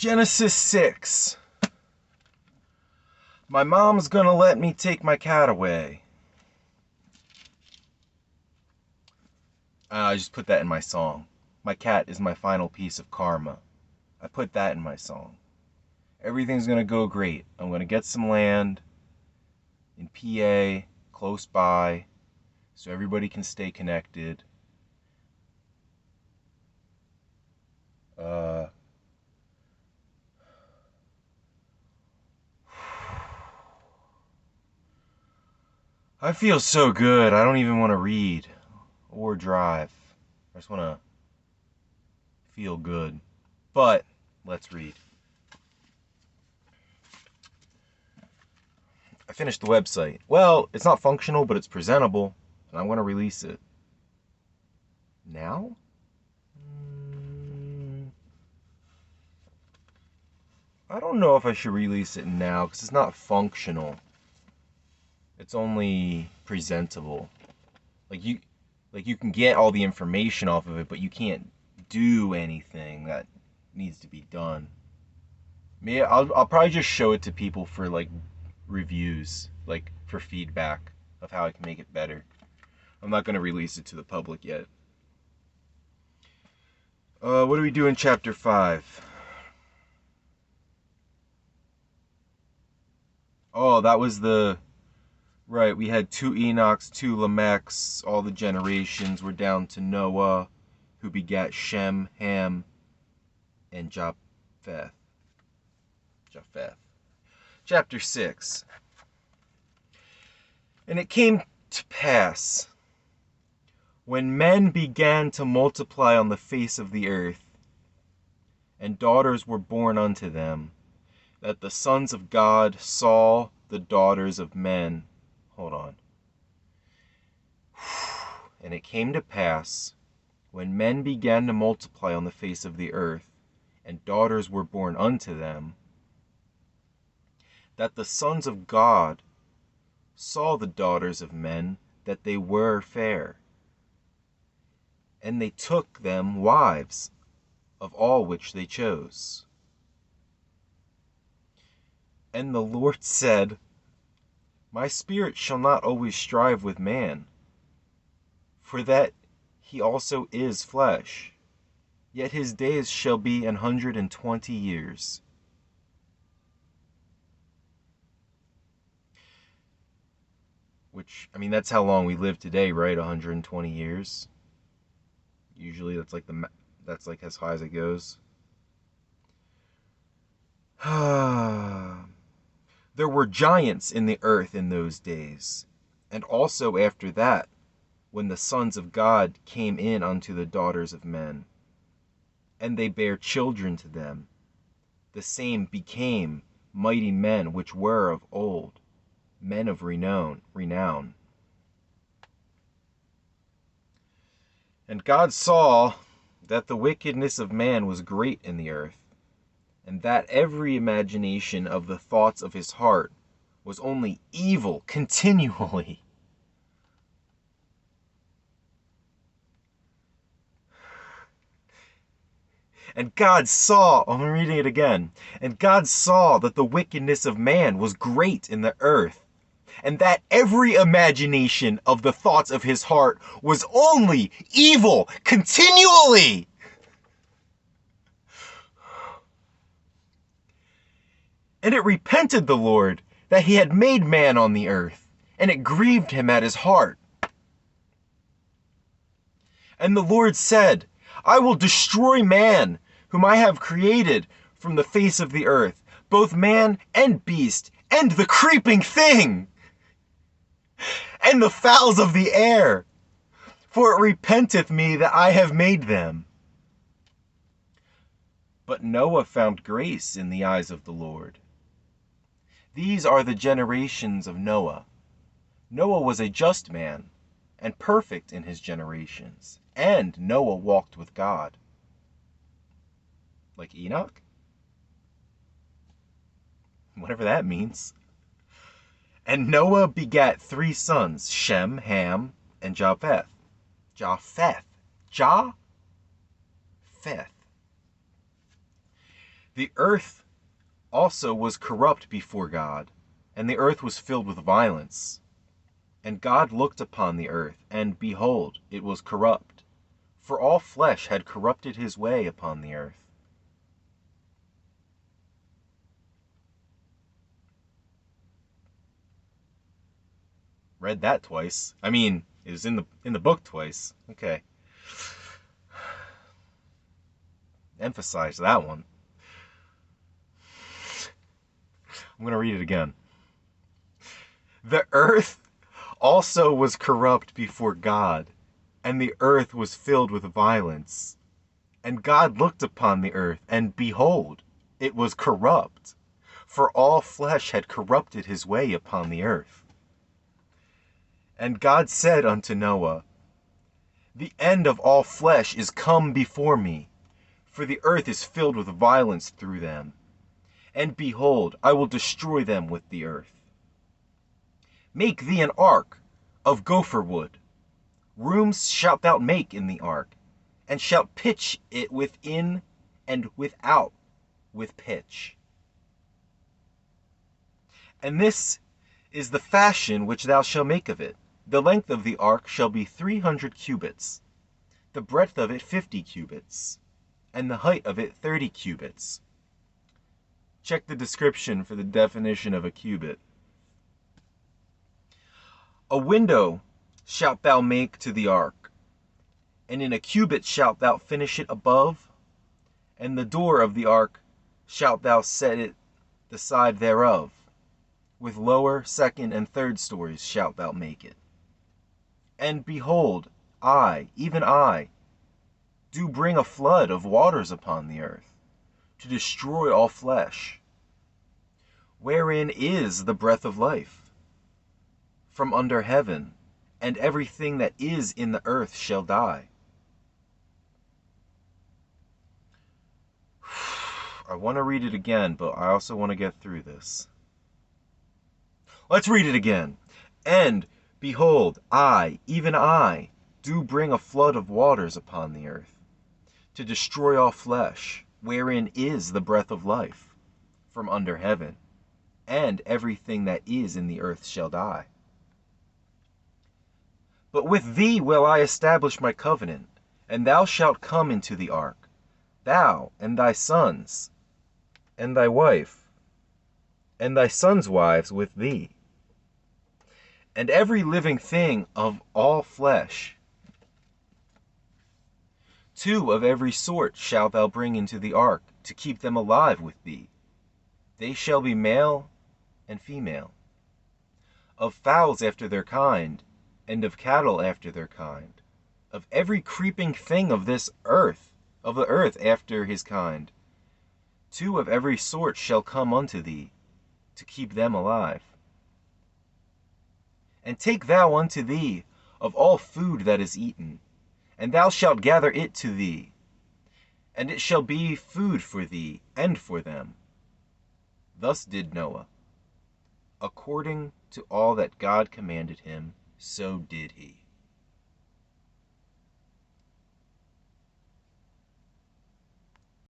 Genesis 6. My mom's gonna let me take my cat away. I just put that in my song. My cat is my final piece of karma. I put that in my song. Everything's gonna go great. I'm gonna get some land in PA, close by, so everybody can stay connected. I feel so good. I don't even want to read or drive. I just want to feel good. But let's read. I finished the website. Well, it's not functional, but it's presentable, and I'm going to release it. Now? I don't know if I should release it now, because it's not functional. It's only presentable. Like you can get all the information off of it, but you can't do anything that needs to be done. Maybe I'll probably just show it to people for like reviews, like for feedback of how I can make it better. I'm not going to release it to the public yet. What do we do in chapter 5? Oh, that was the... Right, we had 2 Enochs, 2 Lamechs, all the generations were down to Noah, who begat Shem, Ham, and Japheth. Chapter 6. And it came to pass, when men began to multiply on the face of the earth, and daughters were born unto them, that the sons of God saw the daughters of men. Hold on. And it came to pass, when men began to multiply on the face of the earth, and daughters were born unto them, that the sons of God saw the daughters of men, that they were fair. And they took them wives, of all which they chose. And the Lord said, My spirit shall not always strive with man, for that he also is flesh, yet his days shall be 120 years. Which, I mean, that's how long we live today, right? 120 years. Usually that's like as high as it goes. There were giants in the earth in those days, and also after that, when the sons of God came in unto the daughters of men, and they bare children to them. The same became mighty men which were of old, men of renown. And God saw that the wickedness of man was great in the earth, and that every imagination of the thoughts of his heart was only evil continually. And God saw, I'm reading it again, and God saw that the wickedness of man was great in the earth, and that every imagination of the thoughts of his heart was only evil continually. And it repented the Lord that he had made man on the earth, and it grieved him at his heart. And the Lord said, I will destroy man, whom I have created from the face of the earth, both man and beast, and the creeping thing, and the fowls of the air, for it repenteth me that I have made them. But Noah found grace in the eyes of the Lord. These are the generations of Noah. Noah was a just man, and perfect in his generations, and Noah walked with God. Like Enoch? Whatever that means. And Noah begat 3 sons, Shem, Ham, and Japheth. Japheth. The earth also was corrupt before God, and the earth was filled with violence. And God looked upon the earth, and behold, it was corrupt, for all flesh had corrupted his way upon the earth. Read that twice. I mean, it was in the book twice. Okay. Emphasize that one. I'm going to read it again. The earth also was corrupt before God, and the earth was filled with violence. And God looked upon the earth, and behold, it was corrupt, for all flesh had corrupted his way upon the earth. And God said unto Noah, The end of all flesh is come before me, for the earth is filled with violence through them. And behold, I will destroy them with the earth. Make thee an ark of gopher wood. Rooms shalt thou make in the ark, and shalt pitch it within and without with pitch. And this is the fashion which thou shalt make of it. The length of the ark shall be 300 cubits, the breadth of it 50 cubits, and the height of it 30 cubits. Check the description for the definition of a cubit. A window shalt thou make to the ark, and in a cubit shalt thou finish it above, and the door of the ark shalt thou set it the side thereof. With lower, second, and third stories shalt thou make it. And behold, I, even I, do bring a flood of waters upon the earth, to destroy all flesh. Wherein is the breath of life? From under heaven, and everything that is in the earth shall die. I want to read it again, but I also want to get through this. Let's read it again. And behold, I, even I, do bring a flood of waters upon the earth, to destroy all flesh, wherein is the breath of life, from under heaven, and everything that is in the earth shall die. But with thee will I establish my covenant, and thou shalt come into the ark, thou and thy sons, and thy wife, and thy sons' wives with thee, and every living thing of all flesh. 2 of every sort shalt thou bring into the ark, to keep them alive with thee. They shall be male and female. Of fowls after their kind, and of cattle after their kind, of every creeping thing of this earth, of the earth after his kind. 2 of every sort shall come unto thee, to keep them alive. And take thou unto thee of all food that is eaten, and thou shalt gather it to thee, and it shall be food for thee and for them. Thus did Noah. According to all that God commanded him, so did he.